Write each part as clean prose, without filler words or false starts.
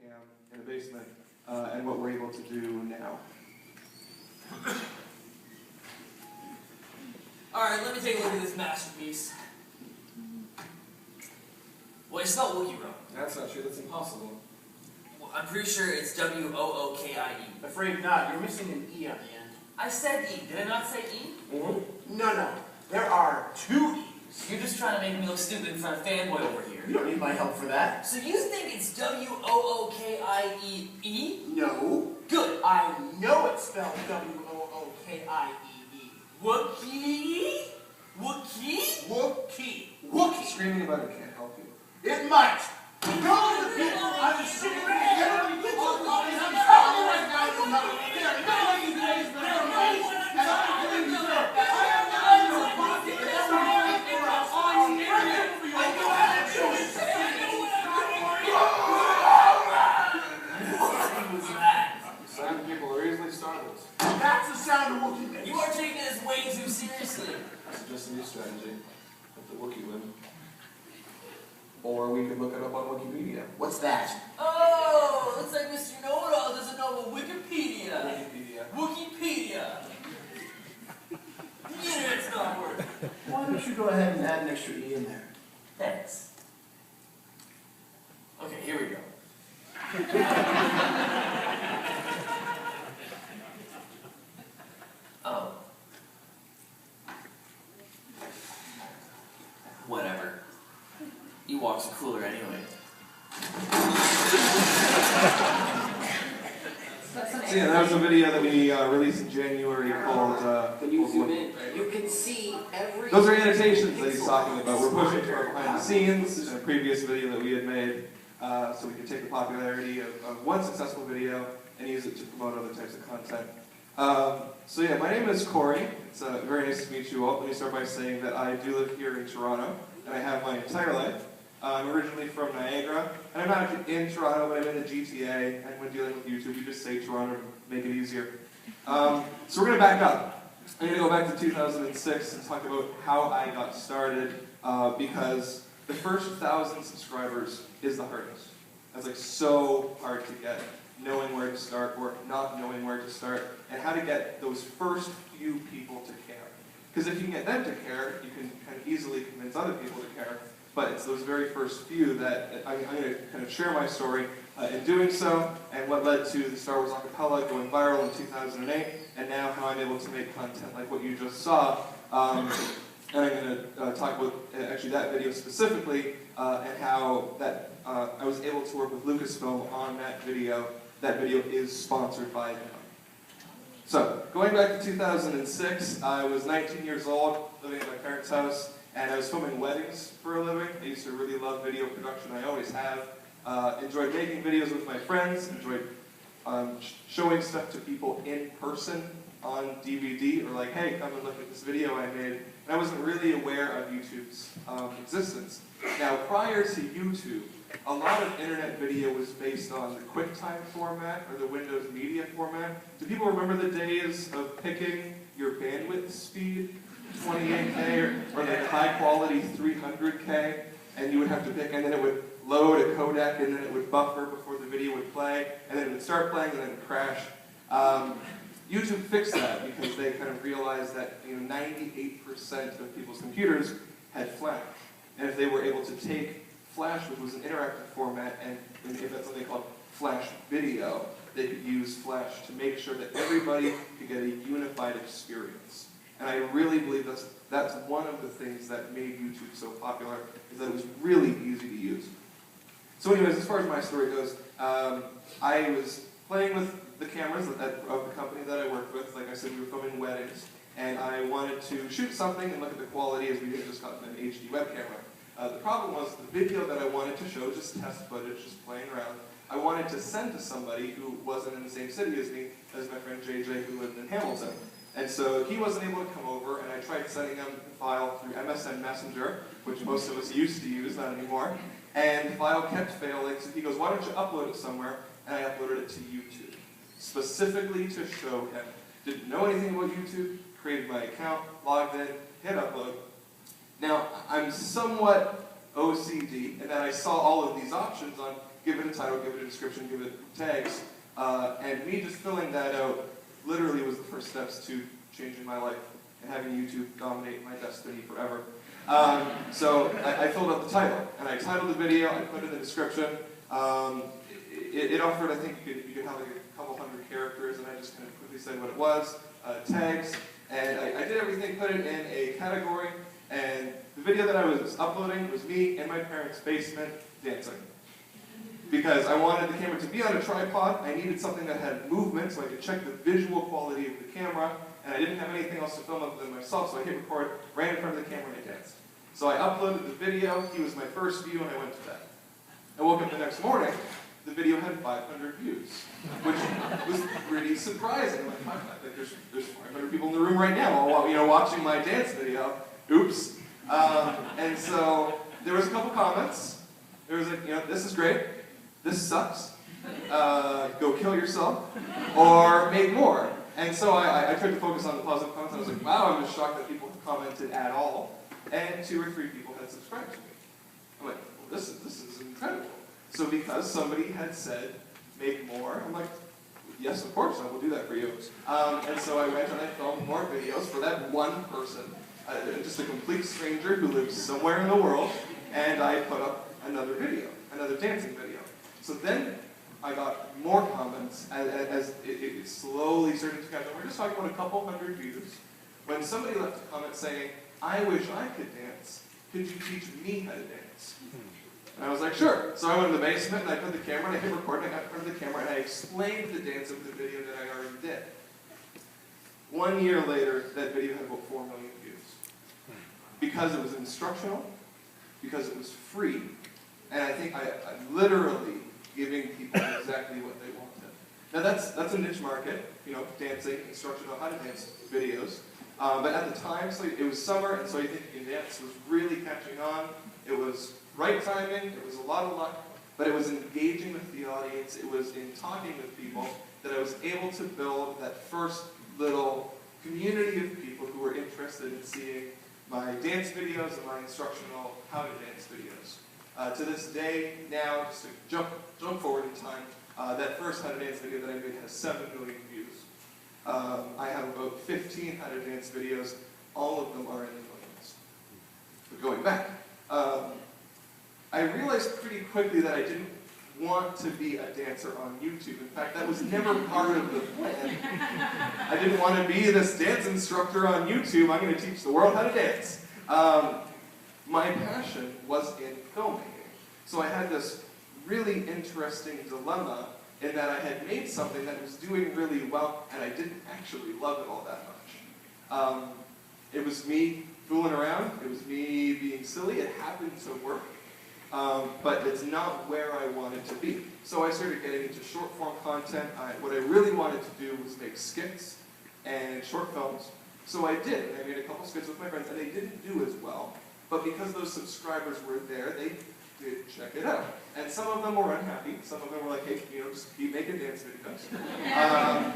webcam in the basement and what we're able to do now. Alright, let me take a look at this masterpiece. Well, it's not Wookiee wrong. That's not true, that's impossible. Well, I'm pretty sure it's W-O-O-K-I-E. Afraid not. You're missing an E on the end. I said E. Did I not say E? Mm-hmm. No. There are 2 E's. You're just trying to make me look stupid in front of fanboy over here. You don't need my help for that. So you think it's W-O-O-K-I-E-E? No. Good. I know it's spelled W-O-O-K-I-E-E. Wookiee? Wookiee? Wookiee. Wookiee. Screaming about it can't help you. It might. Go to the people. I'm just sitting right here. I'm telling you right now, you're not there. None of these days, but they're nice. And I'm telling you, sir, I am not in your pocket. It's not right for us. I'm here for you. I know how to do it. What was that? Some people are easily startled. That's the sound of Wookiee makes. You are taking this way too seriously. I suggest a new strategy. Let the Wookiee win. Or we could look it up on Wikipedia. What's that? Oh, looks like Mr. Know-It-All doesn't know about Wikipedia. Wikipedia. The internet's not working. Why don't you go ahead and add an extra E in there? Thanks. Okay, here we go. Oh. Whatever. Ewoks are cooler anyway. So yeah, that was a video that we released in January called... When you zoom in, you can see every... Those are annotations that he's talking about. We're pushing to our behind the scenes in a previous video that we had made so we could take the popularity of one successful video and use it to promote other types of content. So yeah, my name is Corey. It's very nice to meet you all. Let me start by saying that I do live here in Toronto, and I have my entire life. I'm originally from Niagara, and I'm not actually in Toronto, but I'm in the GTA, and when dealing with YouTube, you just say Toronto to make it easier. So we're going to back up. I'm going to go back to 2006 and talk about how I got started, because the first 1,000 subscribers is the hardest. That's like so hard to get, knowing where to start or not knowing where to start, and how to get those first few people to care. Because if you can get them to care, you can kind of easily convince other people to care. But it's those very first few that I'm going to kind of share my story in doing so, and what led to the Star Wars acapella going viral in 2008, and now how I'm able to make content like what you just saw. And I'm going to talk about actually that video specifically, and how that I was able to work with Lucasfilm on that video. That video is sponsored by them. So, going back to 2006, I was 19 years old, living at my parents' house, and I was filming weddings for a living. I used to really love video production, I always have. Enjoyed making videos with my friends, enjoyed showing stuff to people in person on DVD, or like, hey, come and look at this video I made. And I wasn't really aware of YouTube's existence. Now, prior to YouTube, a lot of internet video was based on the QuickTime format, or the Windows Media format. Do people remember the days of picking your bandwidth speed? 28K or the high quality 300K, and you would have to pick, and then it would load a codec, and then it would buffer before the video would play, and then it would start playing, and then it would crash. YouTube fixed that because they kind of realized that 98% of people's computers had Flash, and if they were able to take Flash, which was an interactive format, and if that's something called Flash Video, they could use Flash to make sure that everybody could get a unified experience. And I really believe that's one of the things that made YouTube so popular, is that it was really easy to use. So anyways, as far as my story goes, I was playing with the cameras of the company that I worked with. Like I said, we were filming weddings, and I wanted to shoot something and look at the quality as we had just gotten an HD web camera. The problem was the video that I wanted to show, just test footage, just playing around, I wanted to send to somebody who wasn't in the same city as me, as my friend JJ, who lived in Hamilton. And so he wasn't able to come over, and I tried sending him the file through MSN Messenger, which most of us used to use, not anymore, and the file kept failing, so he goes, why don't you upload it somewhere? And I uploaded it to YouTube, specifically to show him. Didn't know anything about YouTube, created my account, logged in, hit upload. Now, I'm somewhat OCD, and then I saw all of these options on give it a title, give it a description, give it tags, and me just filling that out literally was the first steps to changing my life and having YouTube dominate my destiny forever. So I filled out the title, and I titled the video, I put in the description. It offered, I think you could have like a couple hundred characters, and I just kind of quickly said what it was, tags, and I did everything, put it in a category, and the video that I was uploading was me in my parents' basement dancing. Because I wanted the camera to be on a tripod, I needed something that had movement so I could check the visual quality of the camera, and I didn't have anything else to film other than myself, so I hit record, ran in front of the camera, and I danced. So I uploaded the video, he was my first view, and I went to bed. I woke up the next morning, the video had 500 views, which was pretty surprising. Like there's 500 people in the room right now, while, watching my dance video. Oops. And so there was a couple comments. There was like, this is great. This sucks. Go kill yourself, or make more. And so I tried to focus on the positive comments. I was like, wow, I'm just shocked that people have commented at all. And 2 or 3 people had subscribed to me. I'm like, well, this is incredible. So because somebody had said, make more, I'm like, yes, of course, I will do that for you. And so I went and I filmed more videos for that one person, just a complete stranger who lives somewhere in the world, and I put up another video, another dancing video. So then I got more comments as it slowly started to catch on. We're just talking about a couple hundred views, when somebody left a comment saying, I wish I could dance. Could you teach me how to dance? And I was like, sure. So I went to the basement and I put the camera and I hit record and I got in front of the camera and I explained the dance of the video that I already did. 1 year later, that video had about 4 million views. Because it was instructional, because it was free, and I think I'm literally giving people exactly what they wanted. Now that's a niche market, dancing, instructional how to dance videos. But at the time, so it was summer, and so I think dance was really catching on. It was right timing, it was a lot of luck, but it was engaging with the audience, it was in talking with people that I was able to build that first little community of people who were interested in seeing my dance videos and my instructional how to dance videos. To this day, now, just to jump forward in time, that first how to dance video that I made has 7 million views. I have about 15 how to dance videos, all of them are in the millions. But going back, I realized pretty quickly that I didn't want to be a dancer on YouTube. In fact, that was never part of the plan. I didn't want to be this dance instructor on YouTube. I'm going to teach the world how to dance. My passion was in filmmaking. So I had this really interesting dilemma in that I had made something that was doing really well, and I didn't actually love it all that much. It was me fooling around. It was me being silly. It happened to work. But it's not where I wanted to be. So I started getting into short form content. What I really wanted to do was make skits and short films. So I did. I made a couple skits with my friends, and they didn't do as well. But because those subscribers were there, they did check it out. And some of them were unhappy. Some of them were like, hey, just keep making dance videos.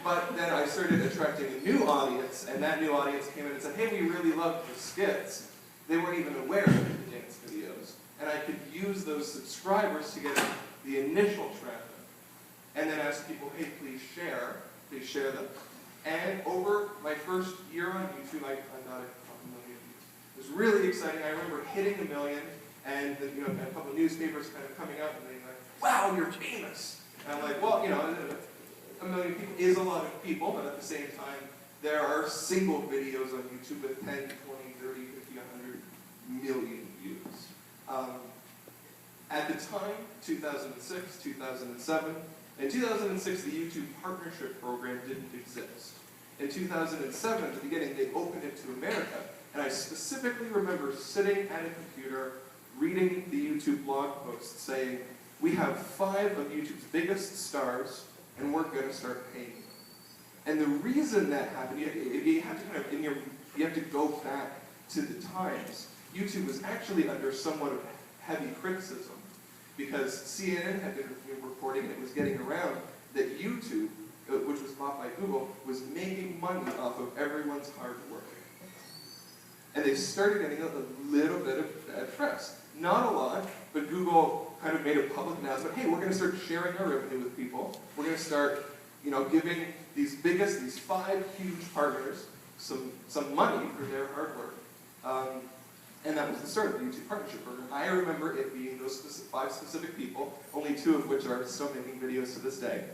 But then I started attracting a new audience, and that new audience came in and said, hey, we really loved the skits. They weren't even aware of the dance videos. And I could use those subscribers to get the initial traffic. And then ask people, hey, please share them. And over my first year on YouTube, I got a couple million views. It was really exciting. I remember hitting 1 million, and a couple of newspapers kind of coming out and being like, wow, you're famous. And I'm like, well, 1 million people is a lot of people, but at the same time, there are single videos on YouTube with 10, 20, 30, 50, 100 million views. At the time, 2006, 2007, in 2006, the YouTube Partnership Program didn't exist. In 2007, at the beginning, they opened it to America, and I specifically remember sitting at a computer, reading the YouTube blog post saying, we have 5 of YouTube's biggest stars, and we're going to start paying them. And the reason that happened, you have to go back to the times. YouTube was actually under somewhat of heavy criticism because CNN had been reporting, and it was getting around, that YouTube, which was bought by Google, was making money off of everyone's hard work. And they started getting a little bit of bad press. Not a lot, but Google kind of made a public announcement, hey, we're going to start sharing our revenue with people. We're going to start, giving these 5 huge partners some money for their hard work. And that was the start of the YouTube Partnership Program. I remember it being those 5 specific people, only 2 of which are still making videos to this day.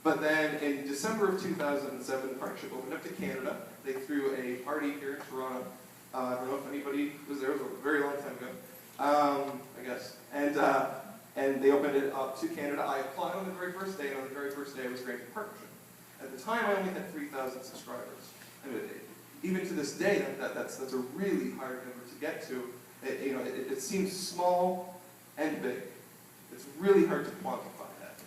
But then in December of 2007, the partnership opened up to Canada. They threw a party here in Toronto. I don't know if anybody was there. It was a very long time ago, I guess. And they opened it up to Canada. I applied on the very first day, and on the very first day I was granted partnership. At the time, I only had 3,000 subscribers. I mean, even to this day, that's a really hard number to get to. It seems small and big. It's really hard to quantify that.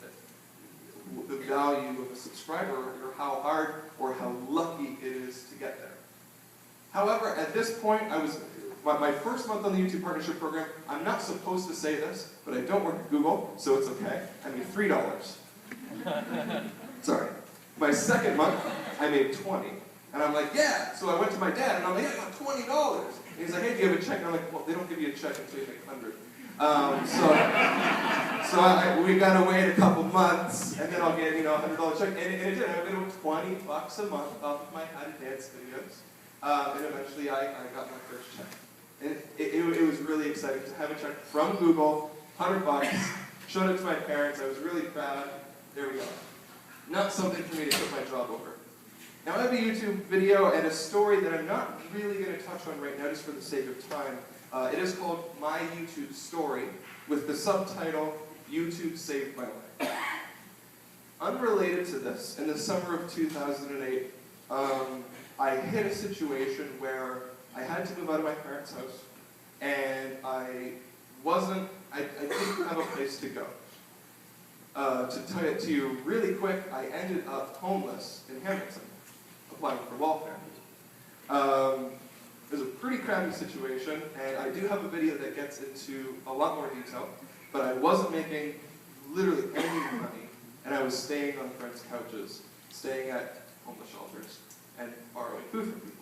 The value of a subscriber, or how hard or how lucky it is to get there. However, at this point, my first month on the YouTube Partnership Program, I'm not supposed to say this, but I don't work at Google, so it's okay. I made $3. Sorry. My second month, I made $20. And I'm like, yeah. So I went to my dad, and I'm like, yeah, I got $20. And he's like, hey, do you have a check? And I'm like, well, they don't give you a check until you make 100. So we got to wait a couple months, and then I'll get, $100 check. And it did. I made $20 a month off of my How to Dance videos. And eventually I got my first check. And it was really exciting to have a check from Google, $100, showed it to my parents. I was really proud. There we go. Not something for me to put my job over. Now I have a YouTube video and a story that I'm not really going to touch on right now just for the sake of time. It is called My YouTube Story with the subtitle, YouTube Saved My Life. Unrelated to this, in the summer of 2008, I hit a situation where I had to move out of my parents' house, and I didn't have a place to go. To tell it to you really quick, I ended up homeless in Hamilton, applying for welfare. It was a pretty crappy situation, and I do have a video that gets into a lot more detail, but I wasn't making literally any money, and I was staying on friends' couches, staying at homeless shelters, and borrowing food from people.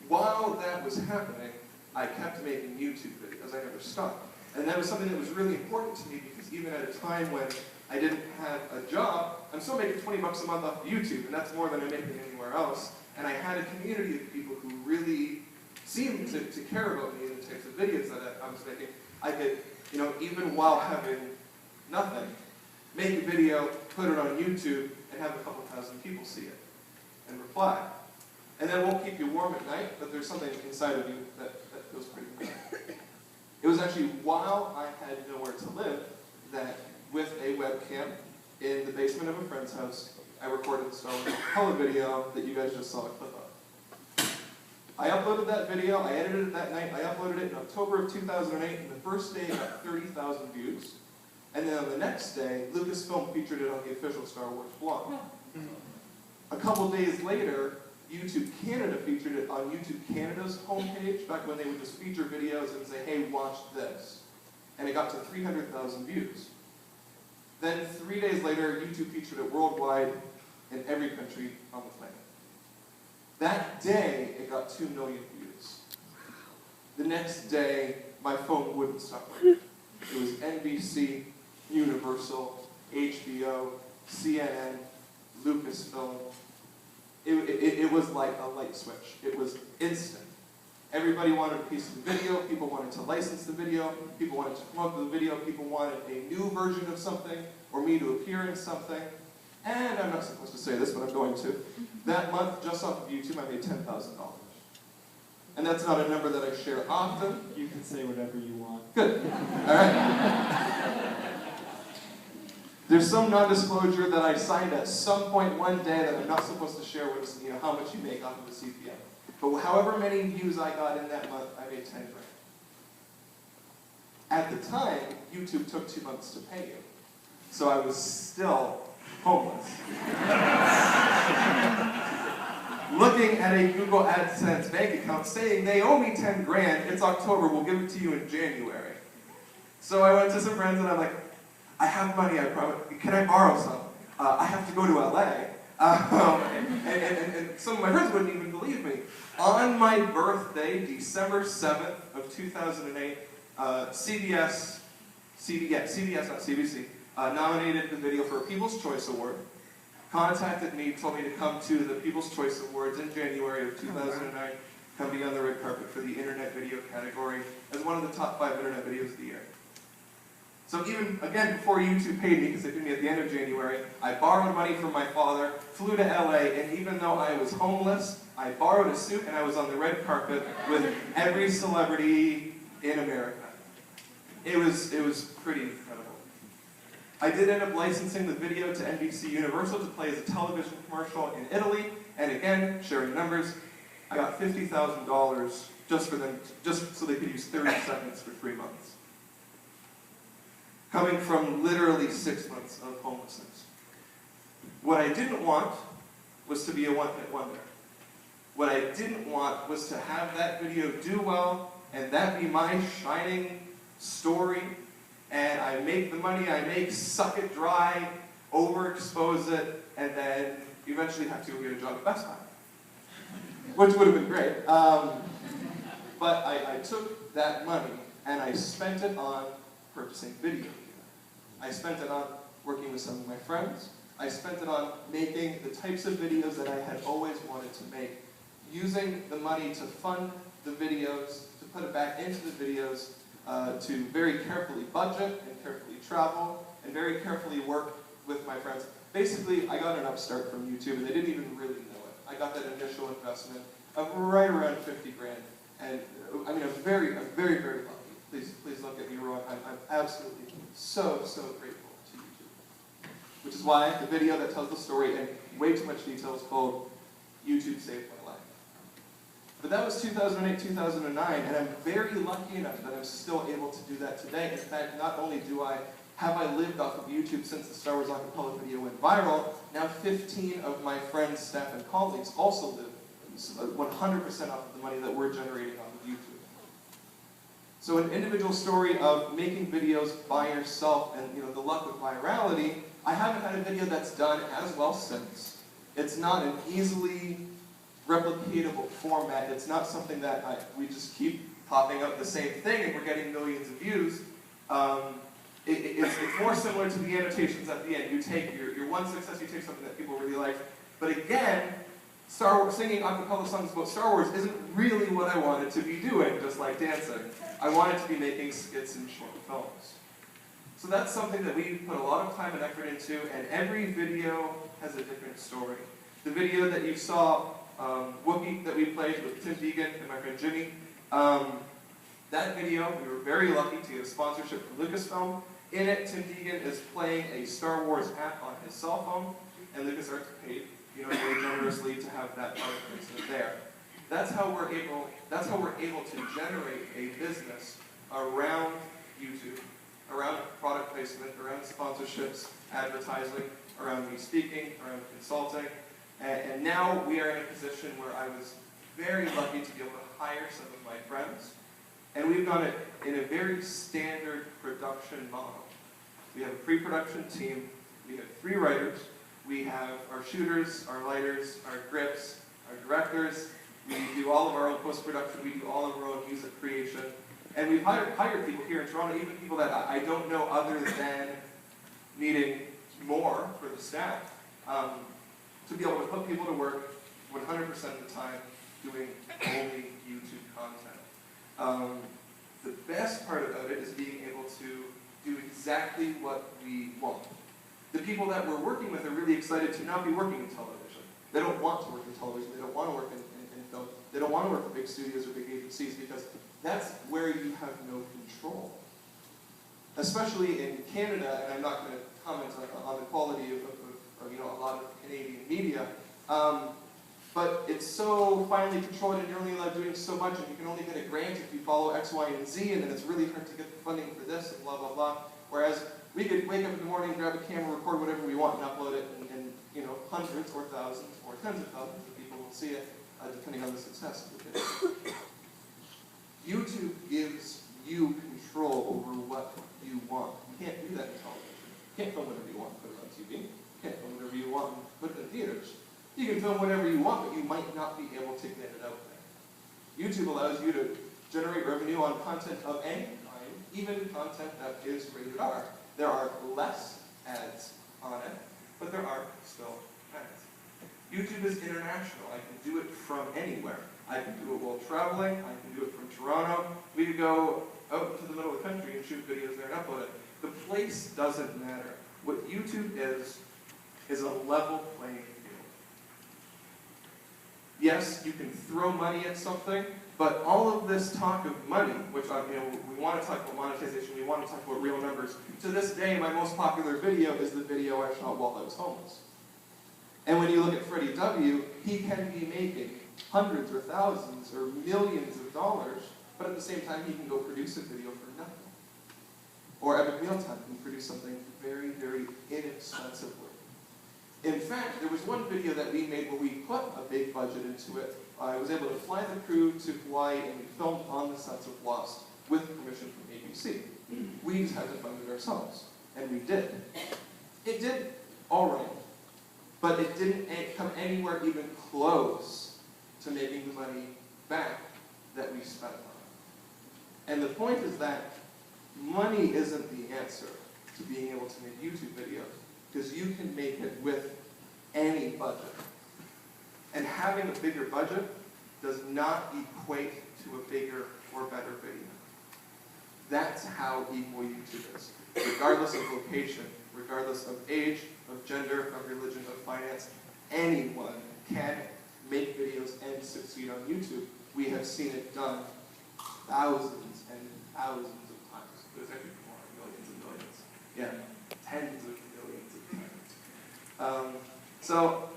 While that was happening, I kept making YouTube videos. I never stopped. And that was something that was really important to me because even at a time when I didn't have a job, I'm still making $20 a month off of YouTube, and that's more than I'm making anywhere else. And I had a community of people who really seemed to care about me and the types of videos that I was making. I could, even while having nothing, make a video, put it on YouTube, and have a couple thousand people see it and reply. And that won't keep you warm at night, but there's something inside of you that feels pretty good. It was actually while I had nowhere to live that, with a webcam in the basement of a friend's house, I recorded the Star Wars color video that you guys just saw a clip of. I uploaded that video, I edited it that night, I uploaded it in October of 2008, and the first day it got 30,000 views. And then on the next day, Lucasfilm featured it on the official Star Wars blog. A couple days later, YouTube Canada featured it on YouTube Canada's homepage, back when they would just feature videos and say, hey, watch this. And it got to 300,000 views. Then 3 days later, YouTube featured it worldwide in every country on the planet. That day, it got 2 million views. The next day, my phone wouldn't stop ringing. It was NBC, Universal, HBO, CNN, Lucasfilm. It was like a light switch. It was instant. Everybody wanted a piece of the video. People wanted to license the video. People wanted to promote the video. People wanted a new version of something, or me to appear in something. And I'm not supposed to say this, but I'm going to. That month, just off of YouTube, I made $10,000. And that's not a number that I share often. You can say whatever you want. Good. All right. There's some non-disclosure that I signed at some point one day that I'm not supposed to share with how much you make off of a CPM. But however many views I got in that month, I made 10 grand. At the time, YouTube took 2 months to pay you. So I was still homeless. Looking at a Google AdSense bank account saying they owe me 10 grand, it's October, we'll give it to you in January. So I went to some friends and I'm like, I have money, I promise. Can I borrow some? I have to go to LA. And some of my friends wouldn't even believe me. On my birthday, December 7th of 2008, CBS CBS, not CBC, nominated the video for a People's Choice Award, contacted me, told me to come to the People's Choice Awards in January of 2009, come be on the red carpet for the Internet Video category as one of the top 5 Internet videos of the year. So even, again, before YouTube paid me, because they paid me at the end of January, I borrowed money from my father, flew to LA, and even though I was homeless, I borrowed a suit and I was on the red carpet with every celebrity in America. It was pretty incredible. I did end up licensing the video to NBC Universal to play as a television commercial in Italy, and again, sharing numbers, I got $50,000 just so they could use 30 seconds for 3 months. Coming from literally 6 months of homelessness. What I didn't want was to be a one-hit wonder. What I didn't want was to have that video do well, and that be my shining story, and I make the money I make, suck it dry, overexpose it, and then eventually have to go get a job at Best Buy. Which would have been great. But I took that money and I spent it on purchasing video gear. I spent it on working with some of my friends. I spent it on making the types of videos that I had always wanted to make. Using the money to fund the videos, to put it back into the videos, to very carefully budget and carefully travel and very carefully work with my friends. Basically, I got an upstart from YouTube and they didn't even really know it. I got that initial investment of right around 50 grand. And I mean, I'm very, very lucky. Please don't get me wrong. I'm absolutely so grateful to YouTube. Which is why the video that tells the story in way too much detail is called YouTube Saved My Life. But that was 2008, 2009, and I'm very lucky enough that I'm still able to do that today. In fact, not only have I lived off of YouTube since the Star Wars acapella video went viral, now 15 of my friends, staff, and colleagues also live 100% off of the money that we're generating off of YouTube. So an individual story of making videos by yourself and the luck of virality, I haven't had a video that's done as well since. It's not an easily replicatable format. It's not something that we just keep popping up the same thing and we're getting millions of views. It's more similar to the annotations at the end. You take your one success, you take something that people really like. But again, Star Wars, singing a cappella songs about Star Wars isn't really what I wanted to be doing, just like dancing. I wanted to be making skits and short films. So that's something that we put a lot of time and effort into, and every video has a different story. The video that you saw, Wookiee, that we played with Tim Deegan and my friend Jimmy, that video, we were very lucky to get a sponsorship from Lucasfilm. In it, Tim Deegan is playing a Star Wars app on his cell phone, and LucasArts paid very generously to have that product placement there. That's how we're able to generate a business around YouTube, around product placement, around sponsorships, advertising, around me speaking, around consulting. And now we are in a position where I was very lucky to be able to hire some of my friends. And we've done it in a very standard production model. We have a pre-production team, we have 3 writers, we have our shooters, our lighters, our grips, our directors, we do all of our own post-production, we do all of our own music creation. And we've hired people here in Toronto, even people that I don't know other than needing more for the staff, to be able to put people to work 100% of the time doing only YouTube content. The best part about it is being able to do exactly what we want. The people that we're working with are really excited to not be working in television. They don't want to work in television, they don't want to work in film, they don't want to work for big studios or big agencies because that's where you have no control. Especially in Canada, and I'm not going to comment on the quality of a lot of Canadian media, but it's so finely controlled and you're only allowed doing so much and you can only get a grant if you follow X, Y, and Z, and then it's really hard to get the funding for this and blah, blah, blah. Whereas we could wake up in the morning, grab a camera, record whatever we want, and upload it, and hundreds or thousands or tens of thousands of people will see it, depending on the success of the video. YouTube gives you control over what you want. You can't do that in television. You can't film whatever you want and put it on TV. You can't film whatever you want and put it in theaters. You can film whatever you want, but you might not be able to get it out there. YouTube allows you to generate revenue on content of any kind, even content that is rated R. There are less ads on it, but there are still ads. YouTube is international. I can do it from anywhere. I can do it while traveling. I can do it from Toronto. We could go out to the middle of the country and shoot videos there and upload it. The place doesn't matter. What YouTube is a level playing field. Yes, you can throw money at something, but all of this talk of money, which we want to talk about monetization, we want to talk about real numbers. To this day, my most popular video is the video I shot while I was homeless. And when you look at Freddie W., he can be making hundreds or thousands or millions of dollars, but at the same time, he can go produce a video for nothing. Or Epic Mealtime can produce something very, very inexpensively. In fact, there was one video that we made where we put a big budget into it. I was able to fly the crew to Hawaii and we filmed on the sets of Lost with permission from ABC. We just had to fund it ourselves, and we did. It did all right, but it didn't come anywhere even close to making the money back that we spent on it. And the point is that money isn't the answer to being able to make YouTube videos, because you can make it with any budget. And having a bigger budget does not equate to a bigger or better video. That's how equal YouTube is. Regardless of location, regardless of age, of gender, of religion, of finance, anyone can make videos and succeed on YouTube. We have seen it done thousands and thousands of times. There's actually more, millions and millions. Yeah, tens of millions of times. So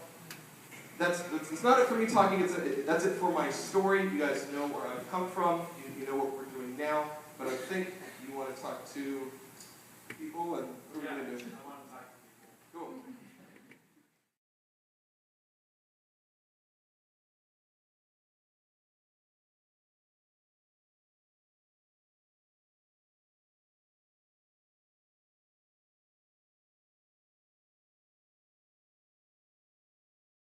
that's not it for me talking. That's it for my story. You guys know where I've come from. You know what we're doing now. But I think you want to talk to people, and what are we going to do?